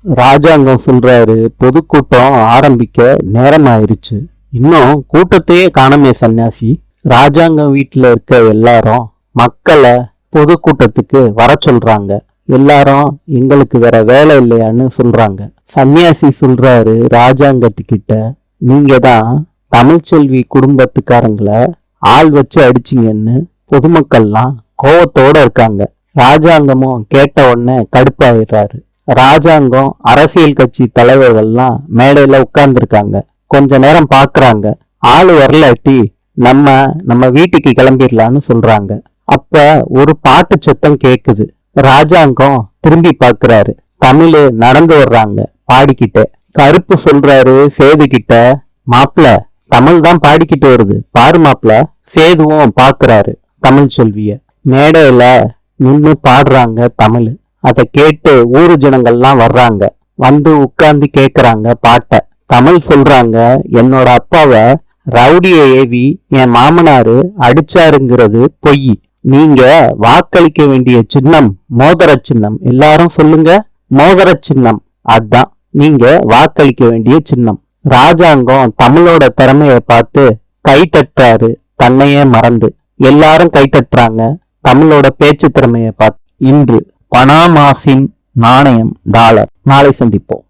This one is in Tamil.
ராஜாங்கம் சொல்றாரு, பொதுக்கூட்டம் ஆரம்பிக்க நேரம் ஆயிருச்சு. இன்னும் கூட்டத்தையே காணமே சன்னியாசி. ராஜாங்கம் வீட்டுல இருக்க எல்லாரும் மக்களை பொதுக்கூட்டத்துக்கு வர சொல்றாங்க. எல்லாரும் எங்களுக்கு வேற வேலை இல்லையான்னு சொல்றாங்க. சன்னியாசி சொல்றாரு ராஜாங்கத்துக்கிட்ட, நீங்க தான் தமிழ்ச்செல்வி குடும்பத்துக்காரங்களை ஆள் வச்சு அடிச்சிங்கன்னு பொதுமக்கள்லாம் கோவத்தோட இருக்காங்க. ராஜாங்கமும் கேட்ட உடனே கடுப்பாயிடுறாரு. ராஜாங்கம் அரசியல் கட்சி தலைவர்கள்லாம் மேடையில உட்கார்ந்துருக்காங்க. கொஞ்ச நேரம் பாக்குறாங்க. ஆளு வரலாட்டி நம்ம நம்ம வீட்டுக்கு கிளம்பிடலான்னு சொல்றாங்க. அப்ப ஒரு பாட்டு சத்தம் கேக்குது. ராஜாங்கம் திரும்பி பாக்குறாரு. தமிழ் நடந்து வர்றாங்க பாடிக்கிட்ட. கருப்பு சொல்றாரு சேது கிட்ட, மாப்பிள தமிழ் தான் பாடிக்கிட்டு வருது பாரு மாப்பிள. சேதுவும் பாக்குறாரு தமிழ் செல்விய. மேடையில நின்னு பாடுறாங்க தமிழ். அதை கேட்டு ஊரு ஜனங்கள்லாம் வர்றாங்க. வந்து உட்கார்ந்து கேக்குறாங்க பாட்ட. தமிழ் சொல்றாங்க, என்னோட அப்பாவை ரவுடியை ஏவி என் மாமனாரு அடிச்சாருங்கிறது பொய். நீங்க வாக்களிக்க வேண்டிய சின்னம் மோதிர சின்னம். எல்லாரும் சொல்லுங்க, மோதிர சின்னம். அதான் நீங்க வாக்களிக்க வேண்டிய சின்னம். ராஜாங்கம் தமிழோட திறமைய பார்த்து கை தட்டுறாரு, தன்னையே மறந்து. எல்லாரும் கை தட்டுறாங்க தமிழோட பேச்சு திறமைய பார்த்து. இன்று பனாமாசின் நாணயம் டாலர். நாளை சந்திப்போம்.